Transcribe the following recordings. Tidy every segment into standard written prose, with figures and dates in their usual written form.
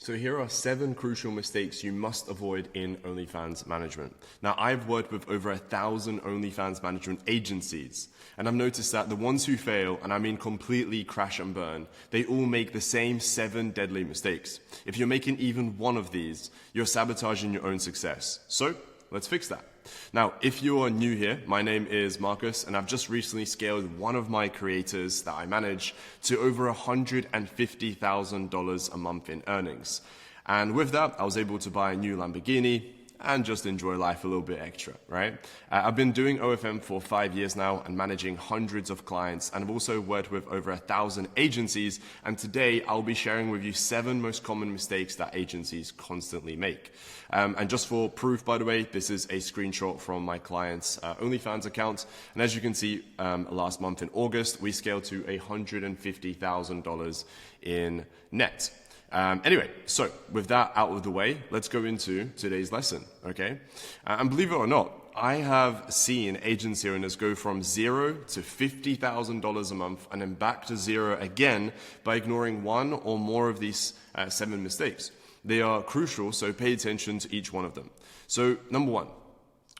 So here are 7 crucial mistakes you must avoid in OnlyFans management. Now, I've worked with over 1,000 OnlyFans management agencies, and I've noticed that the ones who fail, and I mean completely crash and burn, they all make the same 7 deadly mistakes. If you're making even one of these, you're sabotaging your own success. So let's fix that. Now, if you are new here, my name is Marcus, and I've just recently scaled one of my creators that I manage to over $150,000 a month in earnings. And with that, I was able to buy a new Lamborghini and just enjoy life a little bit extra, right? I've been doing OFM for 5 years now and managing hundreds of clients, and I've also worked with over 1,000 agencies. And today I'll be sharing with you 7 most common mistakes that agencies constantly make. And just for proof, by the way, this is a screenshot from my client's OnlyFans account. And as you can see, last month in August, we scaled to $150,000 in net. Anyway, so with that out of the way, let's go into today's lesson, okay? And believe it or not, I have seen agency owners go from $0 to $50,000 a month and then back to 0 again by ignoring one or more of these 7 mistakes. They are crucial, so pay attention to each one of them. So number 1.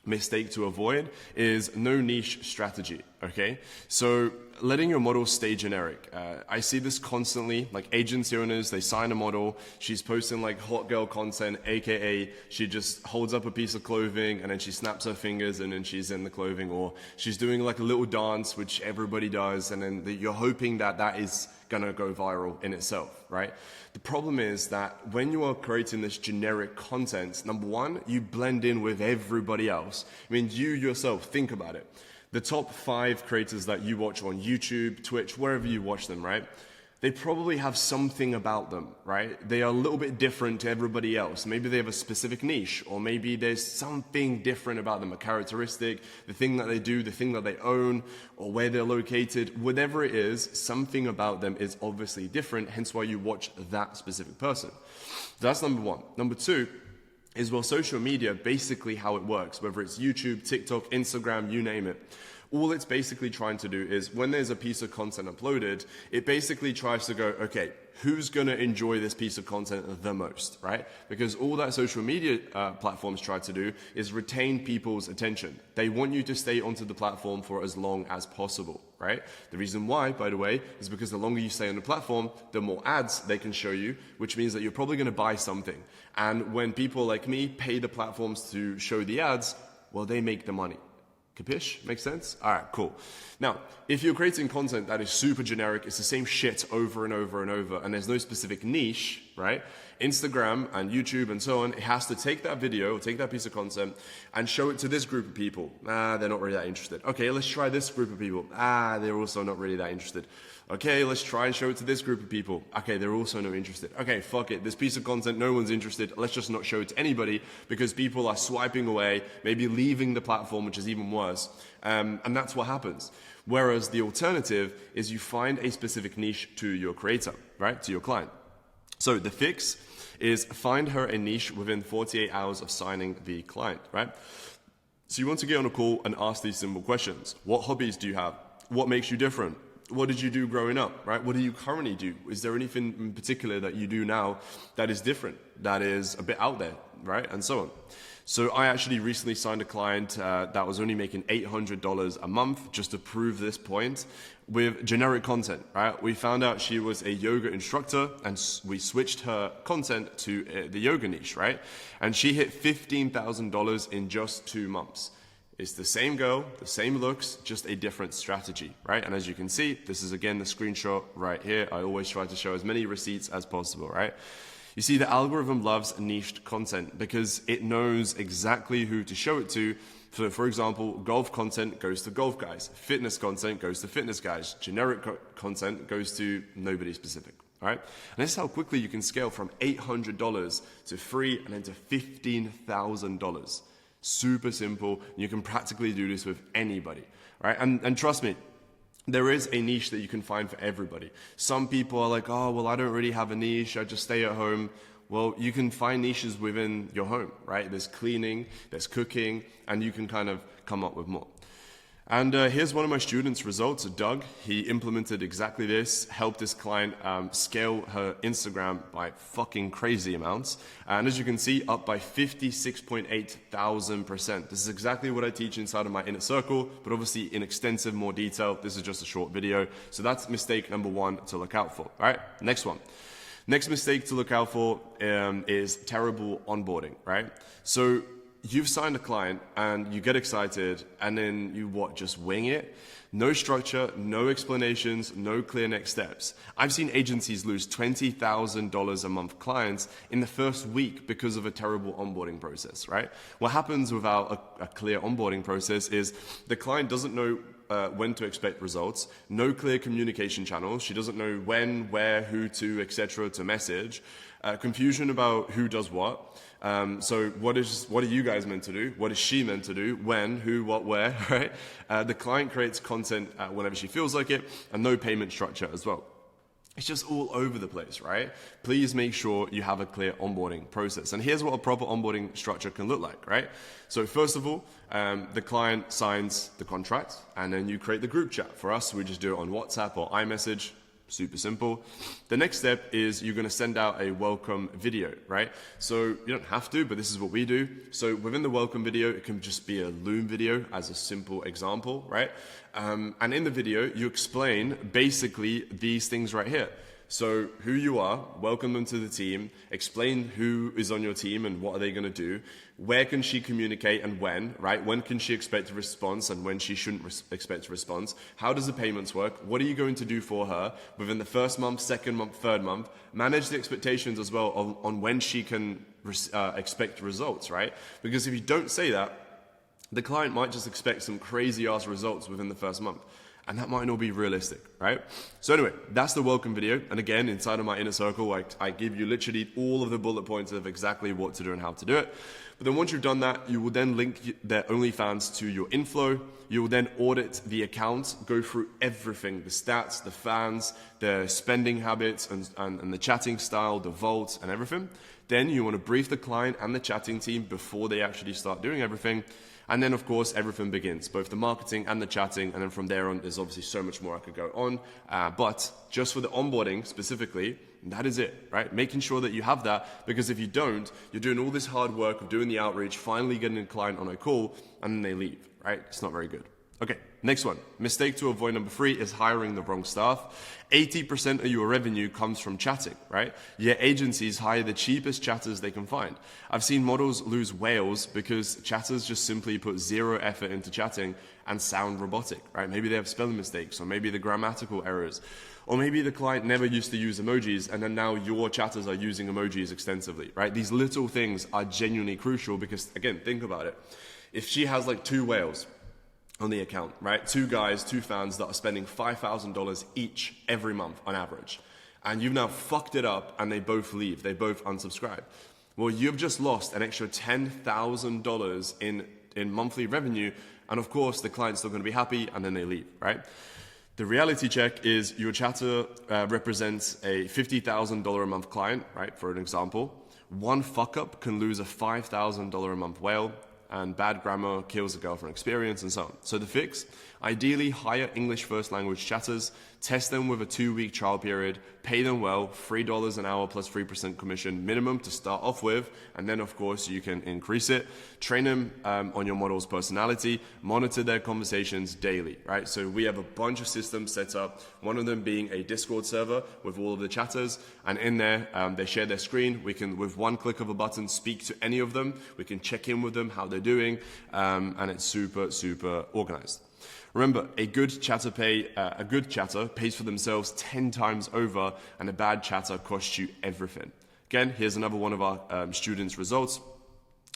Mistake to avoid is no niche strategy, okay? So letting your model stay generic. I see this constantly, like agency owners, they sign a model, she's posting like hot girl content, AKA she just holds up a piece of clothing and then she snaps her fingers and then she's in the clothing, or she's doing like a little dance, which everybody does, and then you're hoping that that is gonna go viral in itself, right? The problem is that when you are creating this generic content, number 1, you blend in with everybody else. I mean, you yourself, think about it. The top 5 creators that you watch on YouTube, Twitch, wherever you watch them, right? They probably have something about them, right? They are a little bit different to everybody else. Maybe they have a specific niche, or maybe there's something different about them, a characteristic, the thing that they do, the thing that they own, or where they're located. Whatever it is, something about them is obviously different, hence why you watch that specific person. So that's number 1. Number 2 is, well, social media, basically how it works, whether it's YouTube, TikTok, Instagram, you name it. All it's basically trying to do is when there's a piece of content uploaded, it basically tries to go, okay, who's going to enjoy this piece of content the most, right? Because all that social media platforms try to do is retain people's attention. They want you to stay onto the platform for as long as possible, right? The reason why, by the way, is because the longer you stay on the platform, the more ads they can show you, which means that you're probably going to buy something. And when people like me pay the platforms to show the ads, well, they make the money. Capish? Makes sense? All right, cool. Now, if you're creating content that is super generic, it's the same shit over and over and over, and there's no specific niche, right? Instagram and YouTube and so on, it has to take that video, take that piece of content, and show it to this group of people. They're not really that interested. Okay, let's try this group of people. They're also not really that interested. Okay, let's try and show it to this group of people. Okay, they're also not interested. Okay, fuck it. This piece of content, no one's interested. Let's just not show it to anybody because people are swiping away, maybe leaving the platform, which is even worse. And that's what happens. Whereas the alternative is you find a specific niche to your creator, right? To your client. So the fix is find her a niche within 48 hours of signing the client, right? So you want to get on a call and ask these simple questions. What hobbies do you have? What makes you different? What did you do growing up, right? What do you currently do? Is there anything in particular that you do now that is different, that is a bit out there, right? And so on. So I actually recently signed a client that was only making $800 a month just to prove this point with generic content, right? We found out she was a yoga instructor and we switched her content to the yoga niche, right? And she hit $15,000 in just 2 months. It's the same girl, the same looks, just a different strategy, right? And as you can see, this is again the screenshot right here. I always try to show as many receipts as possible, right? You see, the algorithm loves niched content because it knows exactly who to show it to. So, for example, golf content goes to golf guys. Fitness content goes to fitness guys. Generic content goes to nobody specific, all right? And this is how quickly you can scale from $800 to free and then to $15,000. Super simple. You can practically do this with anybody, right? And trust me, there is a niche that you can find for everybody. Some people are like, oh, well, I don't really have a niche. I just stay at home. Well, you can find niches within your home, right? There's cleaning, there's cooking, and you can kind of come up with more. And here's one of my students' results, Doug. He implemented exactly this, helped this client scale her Instagram by fucking crazy amounts. And as you can see, up by 56,800%. This is exactly what I teach inside of my inner circle, but obviously in extensive more detail. This is just a short video. So that's mistake number one to look out for. All right, next one. Next mistake to look out for is terrible onboarding, right? So you've signed a client and you get excited and then you just wing it? No structure, no explanations, no clear next steps. I've seen agencies lose $20,000 a month clients in the first week because of a terrible onboarding process, right? What happens without a clear onboarding process is the client doesn't know when to expect results, no clear communication channels. She doesn't know when, where, who to, etc. to message. Confusion about who does what. So what are you guys meant to do? What is she meant to do? When, who, what, where, right? The client creates content whenever she feels like it, and no payment structure as well. It's just all over the place, right? Please make sure you have a clear onboarding process. And here's what a proper onboarding structure can look like, right? So first of all, the client signs the contract, and then you create the group chat. For us, we just do it on WhatsApp or iMessage. Super simple. The next step is you're going to send out a welcome video, right? So you don't have to, but this is what we do. So within the welcome video, it can just be a Loom video as a simple example, right? And in the video, you explain basically these things right here. So who you are, welcome them to the team, explain who is on your team and what are they going to do, where can she communicate and when, right? When can she expect a response and when she shouldn't expect a response? How does the payments work? What are you going to do for her within the first month, second month, third month? Manage the expectations as well on when she can expect results, right? Because if you don't say that, the client might just expect some crazy ass results within the first month. And that might not be realistic, right? So anyway, that's the welcome video. And again, inside of my inner circle, I give you literally all of the bullet points of exactly what to do and how to do it. But then once you've done that, you will then link their OnlyFans to your inflow. You will then audit the account, go through everything, the stats, the fans, the spending habits, and the chatting style, the vaults, and everything. Then you want to brief the client and the chatting team before they actually start doing everything. And then, of course, everything begins, both the marketing and the chatting. And then from there on, there's obviously so much more I could go on. But just for the onboarding specifically, that is it, right? Making sure that you have that, because if you don't, you're doing all this hard work of doing the outreach, finally getting a client on a call, and then they leave, right? It's not very good. Okay, next one. Mistake to avoid number 3 is hiring the wrong staff. 80% of your revenue comes from chatting, right? Yet agencies hire the cheapest chatters they can find. I've seen models lose whales because chatters just simply put zero effort into chatting and sound robotic, right? Maybe they have spelling mistakes, or maybe the grammatical errors, or maybe the client never used to use emojis and then now your chatters are using emojis extensively, right? These little things are genuinely crucial because, again, think about it. If she has like 2 whales on the account, right? 2 guys, 2 fans that are spending $5,000 each every month on average. And you've now fucked it up and they both leave. They both unsubscribe. Well, you've just lost an extra $10,000 in monthly revenue. And of course, the client's still going to be happy and then they leave, right? The reality check is your chatter represents a $50,000 a month client, right? For an example, one fuck up can lose a $5,000 a month whale. And bad grammar kills a girlfriend experience and so on. So the fix, ideally hire English first language chatters, test them with a 2-week trial period, pay them well, $3 an hour plus 3% commission minimum to start off with, and then of course you can increase it. Train them on your model's personality, monitor their conversations daily, right? So we have a bunch of systems set up, one of them being a Discord server with all of the chatters, and in there they share their screen. We can, with one click of a button, speak to any of them. We can check in with them, how they're doing, and it's super, super organized. Remember, a good chatter pays for themselves 10 times over, and a bad chatter costs you everything. Again, here's another one of our students' results.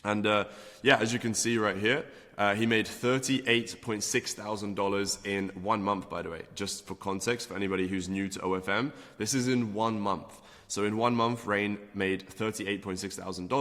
And yeah, as you can see right here, he made $38.6 thousand in 1 month, by the way. Just for context, for anybody who's new to OFM, this is in 1 month. So in 1 month, Rain made $38.6 thousand.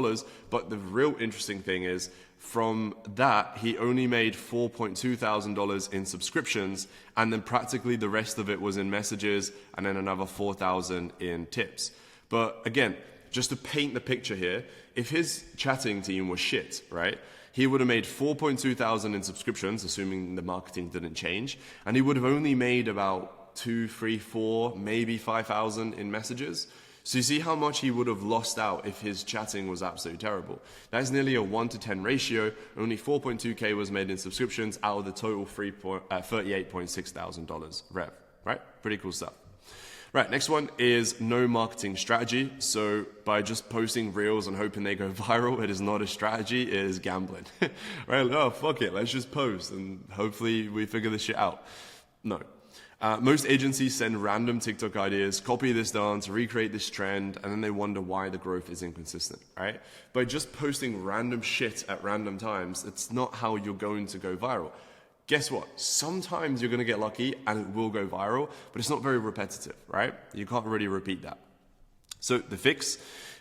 But the real interesting thing is, from that, he only made $4.2 thousand in subscriptions, and then practically the rest of it was in messages, and then another $4,000 in tips. But again, just to paint the picture here, if his chatting team was shit, right, he would have made 4,200 in subscriptions, assuming the marketing didn't change, and he would have only made about 2, 3, 4, maybe 5,000 in messages. So you see how much he would have lost out if his chatting was absolutely terrible. That is nearly a 1 to 10 ratio. Only 4.2K was made in subscriptions out of the total $38,600 rev, right? Pretty cool stuff. Right, next one is no marketing strategy. So by just posting reels and hoping they go viral, it is not a strategy, it is gambling. Right, oh, fuck it, let's just post and hopefully we figure this shit out. No. Most agencies send random TikTok ideas, copy this dance, recreate this trend, and then they wonder why the growth is inconsistent, right? By just posting random shit at random times, it's not how you're going to go viral. Guess what? Sometimes you're going to get lucky and it will go viral, but it's not very repetitive, right? You can't really repeat that. So the fix,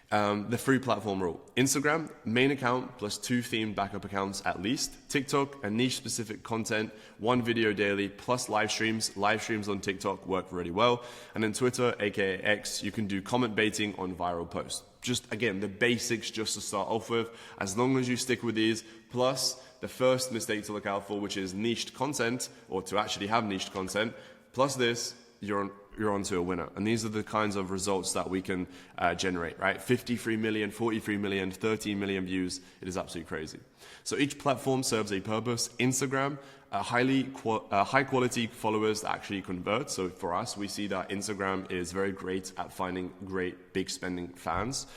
the free platform rule. Instagram, main account plus 2 themed backup accounts at least. TikTok, a niche specific content, 1 video daily plus live streams. Live streams on TikTok work really well. And then Twitter, aka X, you can do comment baiting on viral posts. Just again, the basics just to start off with. As long as you stick with these, plus the first mistake to look out for, which is niched content, or to actually have niched content, plus this, you're onto a winner. And these are the kinds of results that we can generate, right? 53 million, 43 million, 13 million views. It is absolutely crazy. So each platform serves a purpose. Instagram, high quality followers that actually convert. So for us, we see that Instagram is very great at finding great big spending fans.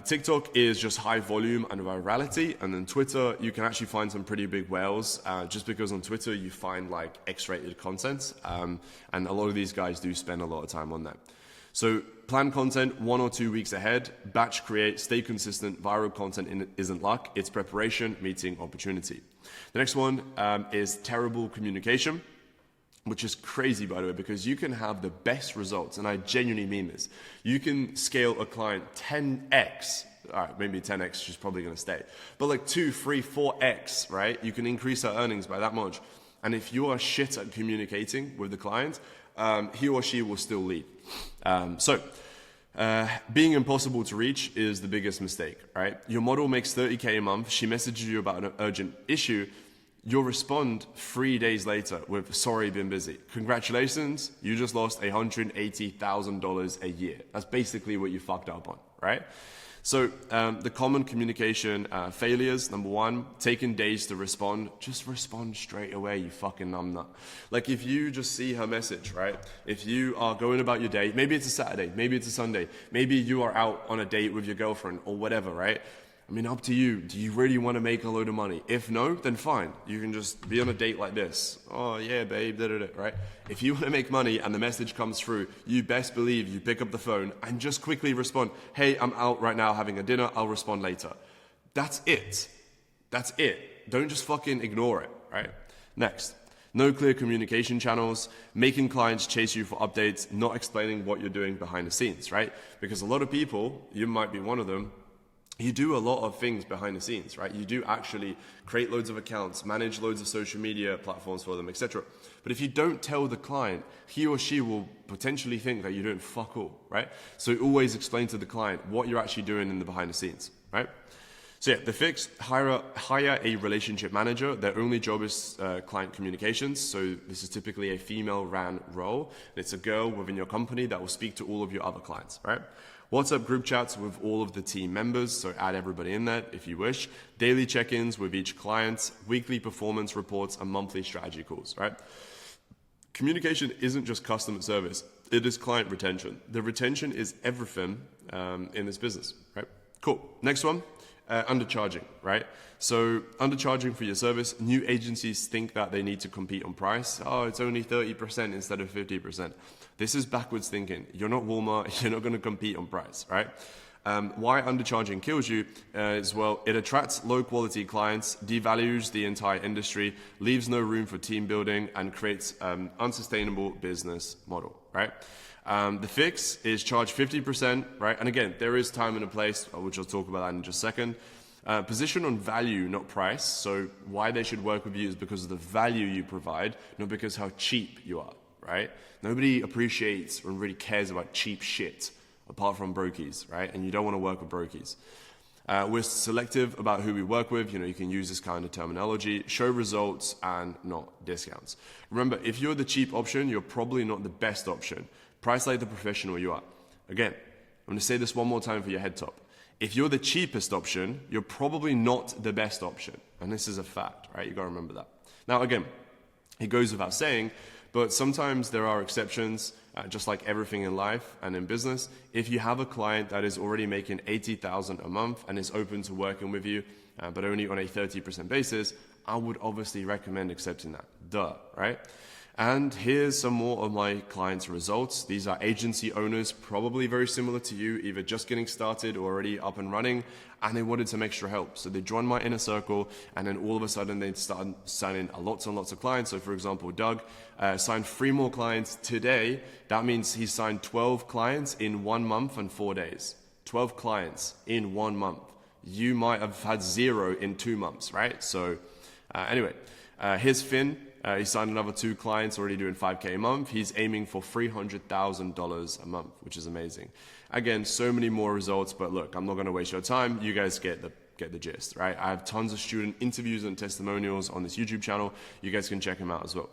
TikTok is just high volume and virality, and then Twitter, you can actually find some pretty big whales, just because on Twitter you find like X-rated content, and a lot of these guys do spend a lot of time on that. So plan content 1 or 2 weeks ahead, batch create, stay consistent. Viral content isn't luck, it's preparation meeting opportunity. The next one is terrible communication, which is crazy, by the way, because you can have the best results, and I genuinely mean this. You can scale a client 10x, all right, maybe 10x, she's probably going to stay, but like 2, 3, 4x, right? You can increase her earnings by that much. And if you are shit at communicating with the client, he or she will still leave. Being impossible to reach is the biggest mistake, right? Your model makes 30K a month, she messages you about an urgent issue, you'll respond 3 days later with, sorry, been busy. Congratulations, you just lost $180,000 a year. That's basically what you fucked up on, right? So the common communication failures, number 1, taking days to respond. Just respond straight away, you fucking numbnut. Like if you just see her message, right? If you are going about your day, maybe it's a Saturday, maybe it's a Sunday, maybe you are out on a date with your girlfriend or whatever, right? I mean, up to you. Do you really want to make a load of money? If no, then fine. You can just be on a date like this. Oh, yeah, babe, right? If you want to make money and the message comes through, you best believe you pick up the phone and just quickly respond, hey, I'm out right now having a dinner. I'll respond later. That's it. That's it. Don't just fucking ignore it, right? Next. No clear communication channels, making clients chase you for updates, not explaining what you're doing behind the scenes, right? Because a lot of people, you might be one of them, you do a lot of things behind the scenes, right? You do actually create loads of accounts, manage loads of social media platforms for them, etc. But if you don't tell the client, he or she will potentially think that you're doing fuck all, right? So always explain to the client what you're actually doing in the behind the scenes, right? So yeah, the fix, hire a relationship manager. Their only job is client communications. So this is typically a female ran role. It's a girl within your company that will speak to all of your other clients, right? WhatsApp group chats with all of the team members, so add everybody in that if you wish. Daily check-ins with each client, weekly performance reports, and monthly strategy calls, right? Communication isn't just customer service, it is client retention. The retention is everything in this business, right? Cool. Next one, undercharging, right? So undercharging for your service, new agencies think that they need to compete on price. Oh, it's only 30% instead of 50%. This is backwards thinking. You're not Walmart, you're not going to compete on price, right? Why undercharging kills you is, well, it attracts low quality clients, devalues the entire industry, leaves no room for team building, and creates unsustainable business model, right? The fix is charge 50%, right? And again, there is time and a place, which I'll talk about that in just a second. Position on value, not price. So why they should work with you is because of the value you provide, not because how cheap you are, right? Nobody appreciates or really cares about cheap shit apart from brokies, right? And you don't want to work with brokies. We're selective about who we work with. You can use this kind of terminology. Show results and not discounts. Remember, if you're the cheap option, you're probably not the best option. Price like the professional you are. Again, I'm going to say this one more time for your head top. If you're the cheapest option, you're probably not the best option. And this is a fact, right? You got to remember that. Now, again, it goes without saying, but sometimes there are exceptions, just like everything in life and in business. If you have a client that is already making $80,000 a month and is open to working with you, but only on a 30% basis, I would obviously recommend accepting that. Duh, right? And here's some more of my clients' results. These are agency owners, probably very similar to you, either just getting started or already up and running, and they wanted some extra help. So they joined my inner circle, and then all of a sudden they started signing lots and lots of clients. So for example, Doug signed 3 more clients today. That means he signed 12 clients in 1 month and 4 days. 12 clients in 1 month. You might have had 0 in 2 months, right? So anyway, here's Finn. He signed another 2 clients, already doing $5K a month. He's aiming for $300,000 a month, which is amazing. Again, so many more results, but look, I'm not going to waste your time. You guys get the gist, right? I have tons of student interviews and testimonials on this YouTube channel. You guys can check them out as well.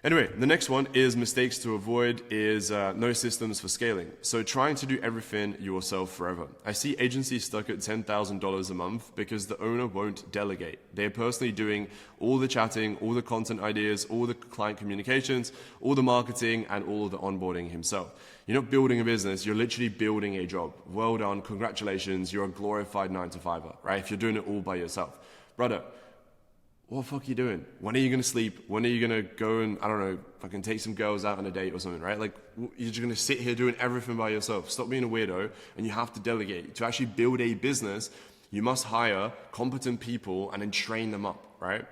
Anyway, the next one is mistakes to avoid is no systems for scaling. So trying to do everything yourself forever. I see agencies stuck at $10,000 a month because the owner won't delegate. They're personally doing all the chatting, all the content ideas, all the client communications, all the marketing, and all of the onboarding himself. You're not building a business, you're literally building a job. Well done, congratulations, you're a glorified 9-to-5er, right? If you're doing it all by yourself. Brother, what the fuck are you doing? When are you going to sleep? When are you going to go and, I don't know, fucking take some girls out on a date or something, right? Like, you're just going to sit here doing everything by yourself. Stop being a weirdo, and you have to delegate. To actually build a business, you must hire competent people and then train them up, right?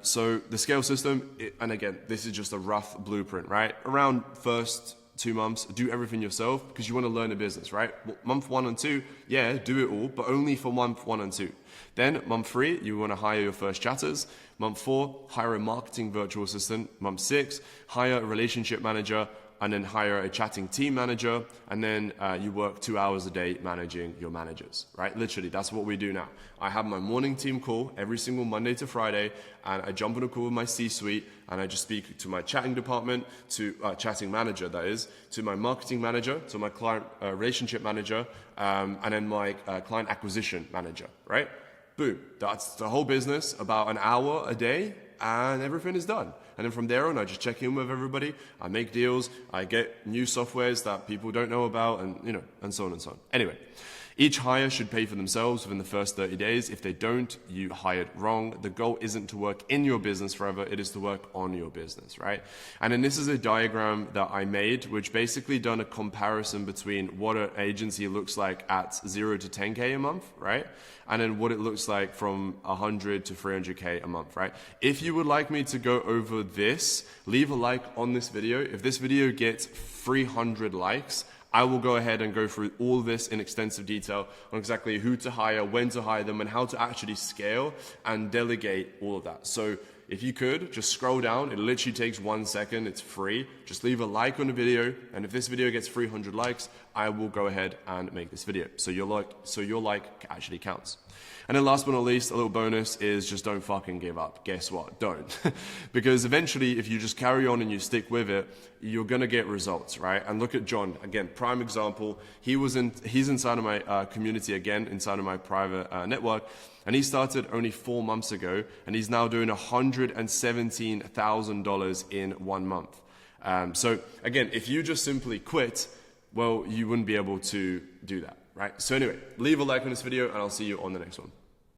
So the scale system, and again, this is just a rough blueprint, right? Around first 2 months, do everything yourself because you want to learn a business, right? Month 1 and 2, yeah, do it all, but only for month 1 and 2. Then month 3, you want to hire your first chatters. Month 4, hire a marketing virtual assistant. Month 6, hire a relationship manager, and then hire a chatting team manager, and then you work 2 hours a day managing your managers, right? Literally, that's what we do now. I have my morning team call every single Monday to Friday, and I jump on a call with my C-suite, and I just speak to my chatting department, to chatting manager, that is, to my marketing manager, to my client relationship manager, and then my client acquisition manager, right? Boom, that's the whole business, about an hour a day, and everything is done. And then from there on, I just check in with everybody. I make deals. I get new softwares that people don't know about, and and so on and so on. Anyway, each hire should pay for themselves within the first 30 days. If they don't, you hired wrong. The goal isn't to work in your business forever. It is to work on your business, right? And then this is a diagram that I made, which basically done a comparison between what an agency looks like at 0 to 10K a month, right? And then what it looks like from 100 to 300K a month, right? If you would like me to go over this, leave a like on this video. If this video gets 300 likes, I will go ahead and go through all this in extensive detail on exactly who to hire, when to hire them, and how to actually scale and delegate all of that. So if you could, just scroll down. It literally takes 1 second. It's free. Just leave a like on the video. And if this video gets 300 likes, I will go ahead and make this video. So your like actually counts. And then last but not least, a little bonus is just don't fucking give up. Guess what? Don't. Because eventually, if you just carry on and you stick with it, you're going to get results, right? And look at John, again, prime example. He's inside of my community again, inside of my private network. And he started only 4 months ago, and he's now doing $117,000 in 1 month. So again, if you just simply quit, well, you wouldn't be able to do that, right? So anyway, leave a like on this video, and I'll see you on the next one.